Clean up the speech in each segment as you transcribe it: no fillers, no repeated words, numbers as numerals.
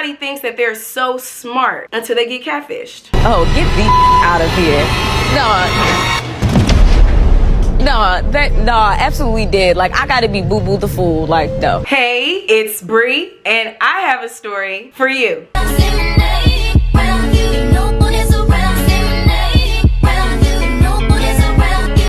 everybody thinks that they're so smart until they get catfished. Oh, get the out of here. No, absolutely dead. Like, I gotta be boo-boo the fool. Like, no. Hey, it's Bri, and I have a story for you.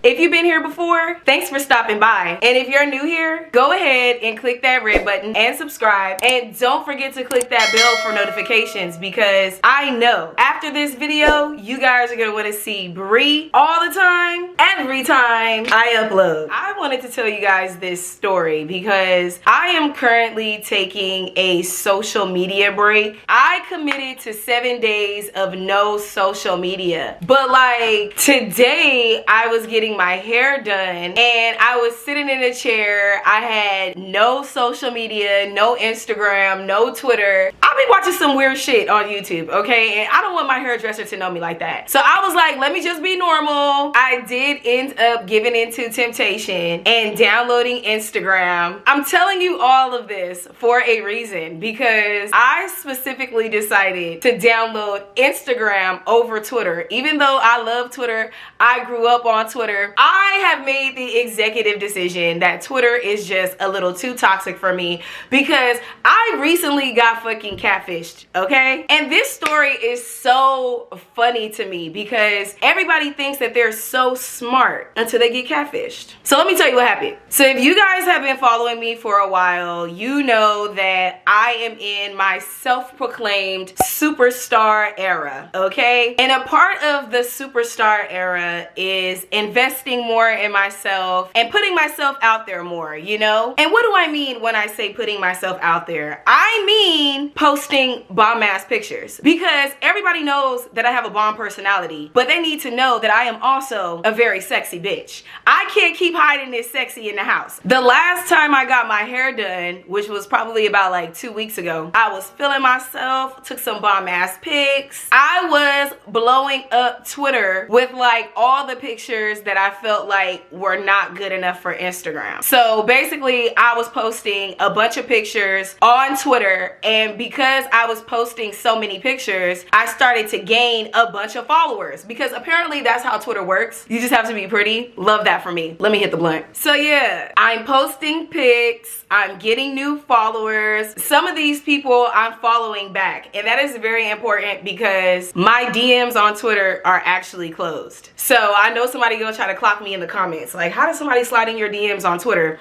If you've been here before, thanks for stopping by. And if you're new here, go ahead and click that red button and subscribe. And don't forget to click that bell for notifications, because I know after this video, you guys are gonna wanna see Bri all the time, every time I upload. I wanted to tell you guys this story because I am currently taking a social media break. I committed to 7 days of no social media. But like today, I was getting my hair done and I was sitting in a chair. I had no social media, no Instagram, no Twitter. I'll be watching some weird shit on YouTube, okay? And I don't want my hairdresser to know me like that. So I was like, let me just be normal. I did end up giving into temptation and downloading Instagram. I'm telling you all of this for a reason, because I specifically decided to download Instagram over Twitter. Even though I love Twitter, I grew up on Twitter, I have made the executive decision that Twitter is just a little too toxic for me, because I recently got fucking catfished, okay? And this story is so funny to me because everybody thinks that they're so smart until they get catfished. So let me tell you what happened. So if you guys have been following me for a while, you know that I am in my self-proclaimed superstar era, okay? And a part of the superstar era is investing more in myself and putting myself out there more, you know? And what do I mean when I say putting myself out there? I mean posting bomb ass pictures, because everybody knows that I have a bomb personality, but they need to know that I am also a very sexy bitch. I can't keep hiding this sexy in the house. The last time I got my hair done, which was probably about like 2 weeks ago, I was feeling myself, took some bomb ass pics. I was blowing up Twitter with like all the pictures that I felt like were not good enough for Instagram. So basically I was posting a bunch of pictures on Twitter, and because I was posting so many pictures, I started to gain a bunch of followers, because apparently that's how Twitter works. You just have to be pretty. Love that for me. Let me hit the blunt. So yeah, I'm posting pics, I'm getting new followers. Some of these people I'm following back, and that is very important because my DMs on Twitter are actually closed. So I know somebody gonna try to clock me in the comments, like, how does somebody slide in your DMs on Twitter?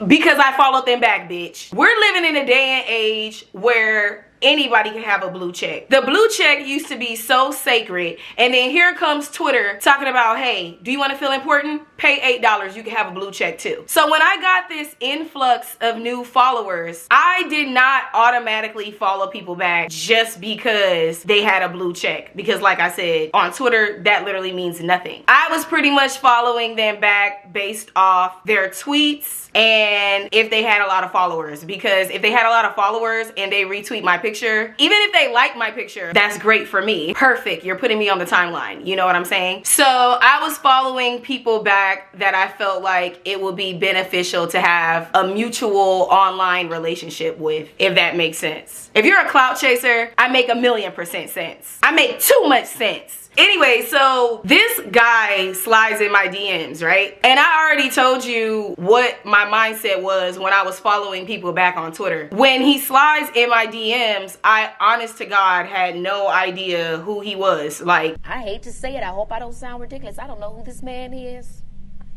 Because I followed them back, bitch. We're living in a day and age where anybody can have a blue check. The blue check used to be so sacred, and then here comes Twitter talking about, hey, do you want to feel important? Pay $8, you can have a blue check too. So when I got this influx of new followers, I did not automatically follow people back just because they had a blue check, because like I said, on Twitter that literally means nothing. I was pretty much following them back based off their tweets and if they had a lot of followers, because if they had a lot of followers and they retweet my picture, even if they like my picture, that's great for me. Perfect, you're putting me on the timeline, you know what I'm saying? So I was following people back that I felt like it would be beneficial to have a mutual online relationship with, if that makes sense. If you're a clout chaser, I make 1,000,000% sense. I make too much sense. Anyway, so this guy slides in my DMs, right? And I already told you what my mindset was when I was following people back on Twitter. When he slides in my DMs, I honest to God had no idea who he was. Like, I hate to say it, I hope I don't sound ridiculous. I don't know who this man is.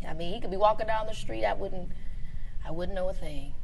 I mean, he could be walking down the street, I wouldn't know a thing.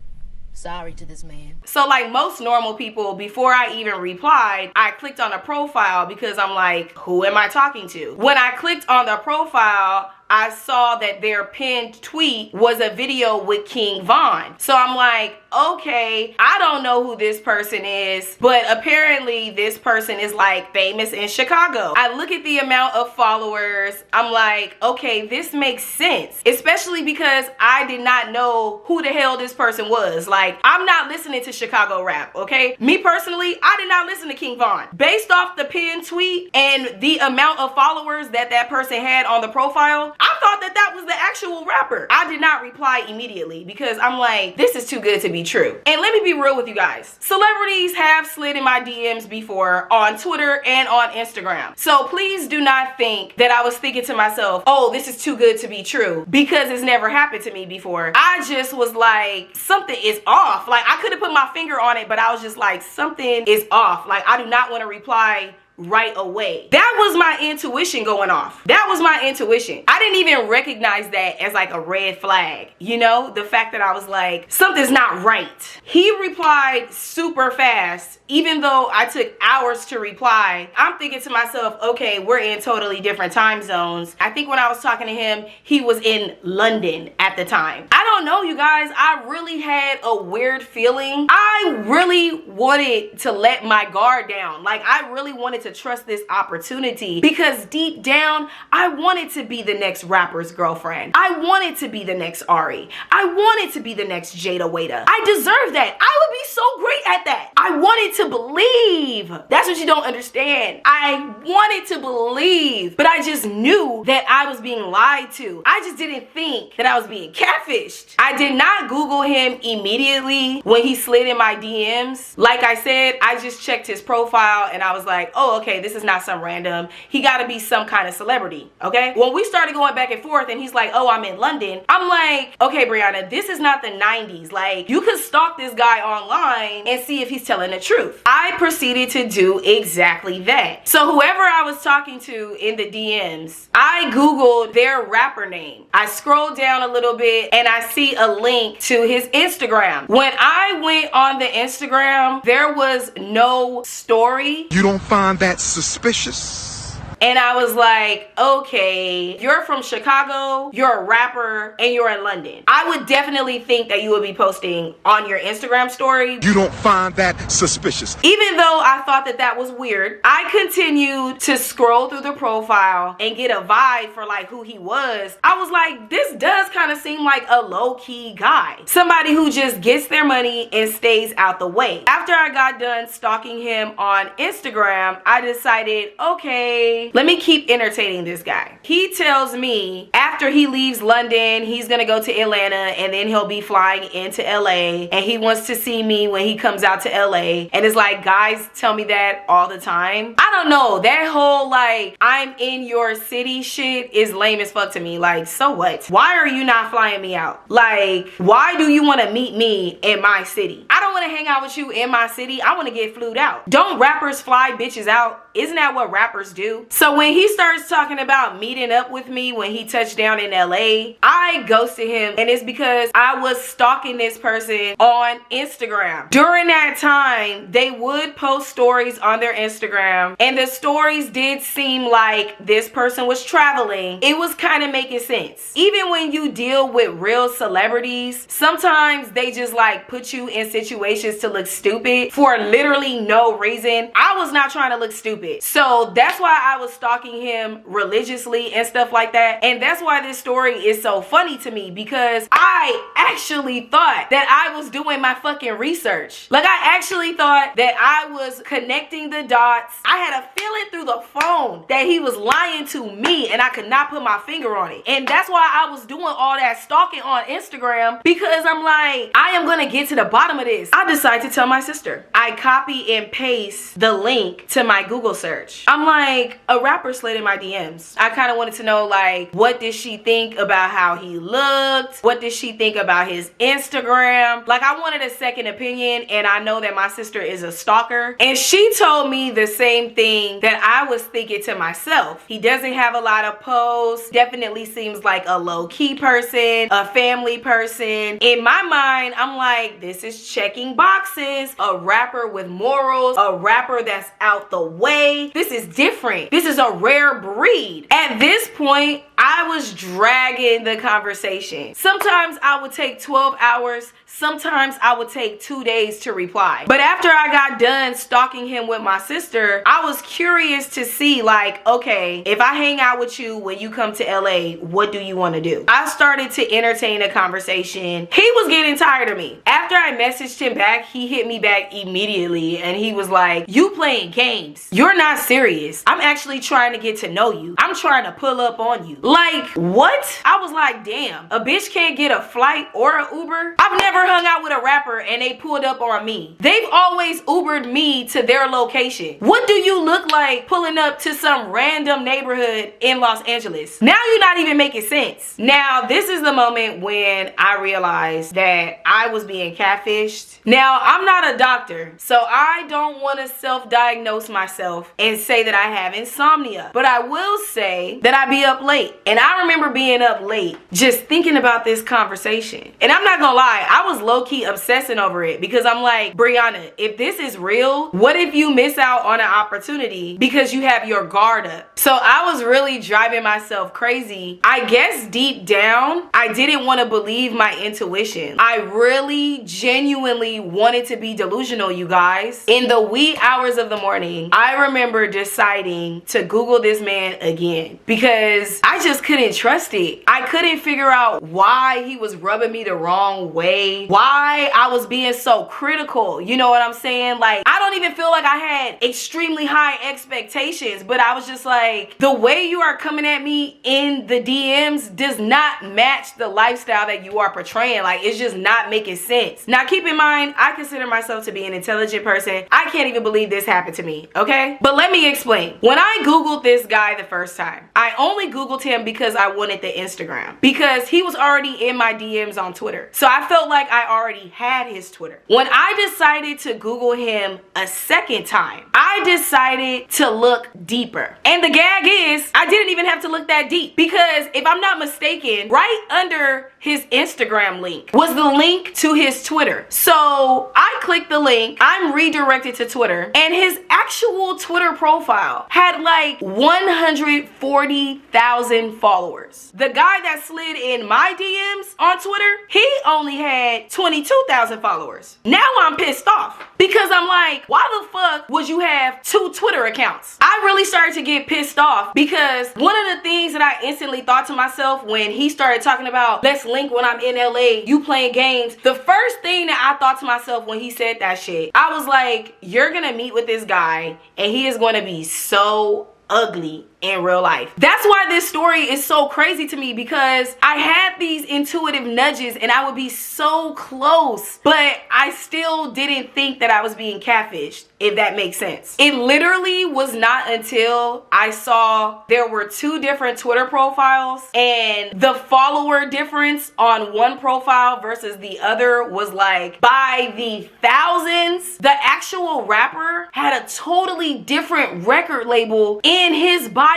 Sorry to this man. So like most normal people, before I even replied, I clicked on a profile because I'm like, who am I talking to? When I clicked on the profile, I saw that their pinned tweet was a video with King Von. So I'm like, okay, I don't know who this person is, but apparently this person is like famous in Chicago. I look at the amount of followers, I'm like, okay, this makes sense, especially because I did not know who the hell this person was. Like, I'm not listening to Chicago rap, okay? Me personally, I did not listen to King Von. Based off the pinned tweet and the amount of followers that that person had on the profile, I thought that that was the actual rapper. I did not reply immediately because I'm like, this is too good to be be true. And let me be real with you guys. Celebrities have slid in my DMs before on Twitter and on Instagram. So please do not think that I was thinking to myself, oh, this is too good to be true, because it's never happened to me before. I just was like, something is off. Like, I couldn't put my finger on it, but I was just like, something is off. Like, I do not want to reply right away. That was my intuition going off. That was my intuition. I didn't even recognize that as like a red flag. You know, the fact that I was like, something's not right. He replied super fast, even though I took hours to reply. I'm thinking to myself, okay, we're in totally different time zones. I think when I was talking to him, he was in London at the time. I don't know, you guys. I really had a weird feeling. I really wanted to let my guard down. Like, I really wanted to trust this opportunity, because deep down I wanted to be the next rapper's girlfriend. I wanted to be the next Ari. I wanted to be the next Jada Waiter. I deserve that. I would be so great at that. I wanted to believe. That's what you don't understand. I wanted to believe, but I just knew that I was being lied to. I just didn't think that I was being catfished. I did not Google him immediately when he slid in my DMs. Like I said, I just checked his profile and I was like, oh, okay, this is not some random. He gotta be some kind of celebrity, okay? When we started going back and forth and he's like, oh, I'm in London, I'm like, okay, Brianna, this is not the 90s. Like, you could stalk this guy online and see if he's telling the truth. I proceeded to do exactly that. So whoever I was talking to in the DMs, I Googled their rapper name. I scrolled down a little bit and I see a link to his Instagram. When I went on the Instagram, there was no story. You don't find that suspicious? And I was like, okay, you're from Chicago, you're a rapper, and you're in London. I would definitely think that you would be posting on your Instagram story. You don't find that suspicious? Even though I thought that that was weird, I continued to scroll through the profile and get a vibe for like who he was. I was like, this does kind of seem like a low-key guy. Somebody who just gets their money and stays out the way. After I got done stalking him on Instagram, I decided, okay, let me keep entertaining this guy. He tells me after he leaves London, he's gonna go to Atlanta and then he'll be flying into LA, and he wants to see me when he comes out to LA. And it's like, guys tell me that all the time. I don't know, that whole like, I'm in your city shit is lame as fuck to me. Like, so what? Why are you not flying me out? Like, why do you want to meet me in my city? I don't want to hang out with you in my city. I want to get flued out. Don't rappers fly bitches out? Isn't that what rappers do? So when he starts talking about meeting up with me when he touched down in LA, I ghosted him, and it's because I was stalking this person on Instagram. During that time, they would post stories on their Instagram, and the stories did seem like this person was traveling. It was kind of making sense. Even when you deal with real celebrities, sometimes they just like put you in situations to look stupid for literally no reason. I was not trying to look stupid. So that's why I was stalking him religiously and stuff like that. And that's why this story is so funny to me, because I actually thought that I was doing my fucking research. Like, I actually thought that I was connecting the dots. I had a feeling through the phone that he was lying to me, and I could not put my finger on it. And that's why I was doing all that stalking on Instagram, because I'm like, I am gonna get to the bottom of this. I decided to tell my sister. I copy and paste the link to my Google search. I'm like, a rapper slid in my DMs. I kind of wanted to know, like, what did she think about how he looked? What did she think about his Instagram? Like, I wanted a second opinion, and I know that my sister is a stalker, and she told me the same thing that I was thinking to myself. He doesn't have a lot of posts, definitely seems like a low-key person, a family person. In my mind, I'm like, this is checking boxes. A rapper with morals, a rapper that's out the way. This is different. This is a rare breed. At this point, I was dragging the conversation. Sometimes I would take 12 hours. Sometimes I would take 2 days to reply. But after I got done stalking him with my sister, I was curious to see, like, okay, if I hang out with you when you come to LA, what do you want to do? I started to entertain a conversation. He was getting tired of me. After I messaged him back, he hit me back immediately, and he was like, you playing games. You're not serious. I'm actually trying to get to know you. I'm trying to pull up on you. Like, What? I was like, damn, a bitch can't get a flight or an Uber? I've never hung out with a rapper and they pulled up on me. They've always Ubered me to their location. What do you look like pulling up to some random neighborhood in Los Angeles? Now you're not even making sense. Now, this is the moment when I realized that I was being catfished. Now, I'm not a doctor, so I don't want to self-diagnose myself and say that I have insomnia. But I will say that I be up late. And I remember being up late just thinking about this conversation. And I'm not gonna lie, I was low-key obsessing over it because I'm like, Brianna, if this is real, what if you miss out on an opportunity because you have your guard up? So I was really driving myself crazy. I guess deep down, I didn't want to believe my intuition. I really genuinely wanted to be delusional, you guys. In the wee hours of the morning, I remember deciding to Google this man again because I just couldn't trust it. I couldn't figure out why he was rubbing me the wrong way, why I was being so critical. You know what I'm saying? Like, I don't even feel like I had extremely high expectations, but I was just like, the way you are coming at me in the DMs does not match the lifestyle that you are portraying. Like, it's just not making sense. Now, keep in mind, I consider myself to be an intelligent person. I can't even believe this happened to me, okay? But let me explain. When I Googled this guy the first time, I only Googled him because I wanted the Instagram, because he was already in my DMs on Twitter. So I felt like I already had his Twitter. When I decided to Google him a second time, I decided to look deeper. And the gag is, I didn't even have to look that deep, because if I'm not mistaken, right under his Instagram link was the link to his Twitter. So I clicked the link, I'm redirected to Twitter, and his actual Twitter profile had like 140,000 followers. The guy that slid in my DMs on Twitter, he only had 22,000 followers. Now I'm pissed off because I'm like, why the fuck would you have 2 Twitter accounts? I really started to get pissed off because one of the things that I instantly thought to myself when he started talking about, let's link when I'm in LA, you playing games, the first thing that I thought to myself when he said that shit, I was like, you're gonna meet with this guy and he is going to be so ugly in real life. That's why this story is so crazy to me, because I had these intuitive nudges and I would be so close, but I still didn't think that I was being catfished, if that makes sense. It literally was not until I saw there were 2 different Twitter profiles and the follower difference on one profile versus the other was like by the thousands. The actual rapper had a totally different record label in his bio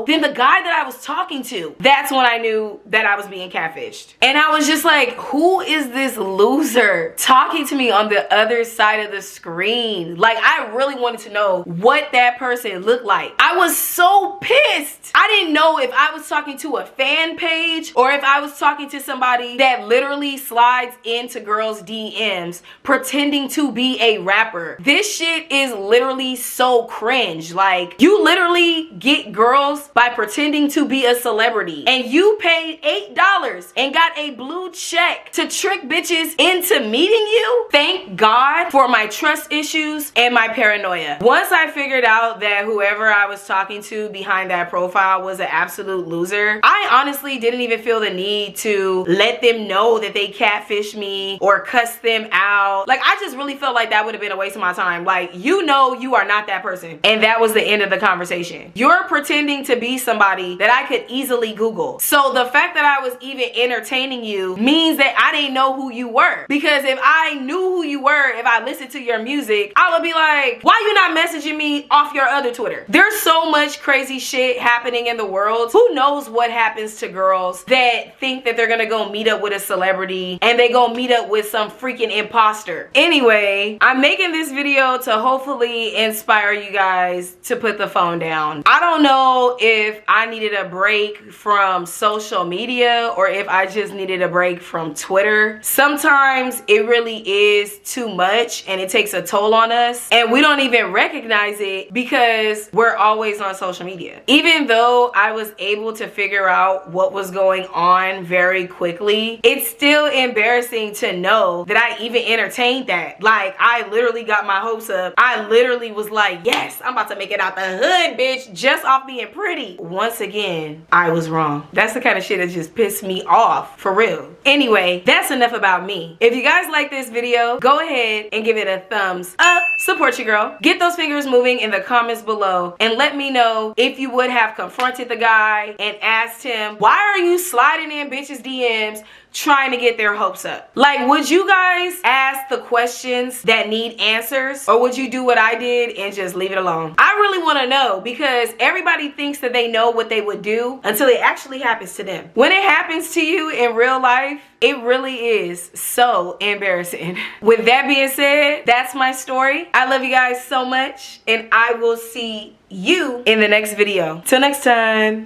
than the guy that I was talking to. That's when I knew that I was being catfished. And I was just like, who is this loser talking to me on the other side of the screen? Like, I really wanted to know what that person looked like. I was so pissed. I didn't know if I was talking to a fan page or if I was talking to somebody that literally slides into girls' DMs pretending to be a rapper. This shit is literally so cringe. Like, you literally get girls by pretending to be a celebrity, and you paid $8 and got a blue check to trick bitches into meeting you. Thank God for my trust issues and my paranoia. Once I figured out that whoever I was talking to behind that profile was an absolute loser, I honestly didn't even feel the need to let them know that they catfished me or cuss them out. Like, I just really felt like that would have been a waste of my time. Like, you know you are not that person. And that was the end of the conversation. You're pretending to be somebody that I could easily Google. So the fact that I was even entertaining you means that I didn't know who you were. Because if I knew who you were, if I listened to your music, I would be like, why you not messaging me off your other Twitter? There's so much crazy shit happening in the world. Who knows what happens to girls that think that they're gonna go meet up with a celebrity and they go meet up with some freaking imposter. Anyway, I'm making this video to hopefully inspire you guys to put the phone down. I don't know if I needed a break from social media or if I just needed a break from Twitter. Sometimes it really is too much and it takes a toll on us and we don't even recognize it because we're always on social media. Even though I was able to figure out what was going on very quickly, it's still embarrassing to know that I even entertained that. Like, I literally got my hopes up. I literally was like, yes, I'm about to make it out the hood, bitch, just off being being pretty. Once again, I was wrong. That's the kind of shit that just pissed me off, for real. Anyway, that's enough about me. If you guys like this video, go ahead and give it a thumbs up. Support your girl. Get those fingers moving in the comments below and let me know if you would have confronted the guy and asked him, why are you sliding in bitches' DMs trying to get their hopes up? Like, would you guys ask the questions that need answers, or would you do what I did and just leave it alone? I really want to know, because everybody thinks that they know what they would do until it actually happens to them. When it happens to you in real life, it really is so embarrassing. With that being said, that's my story. I love you guys so much, and I will see you in the next video. Till next time.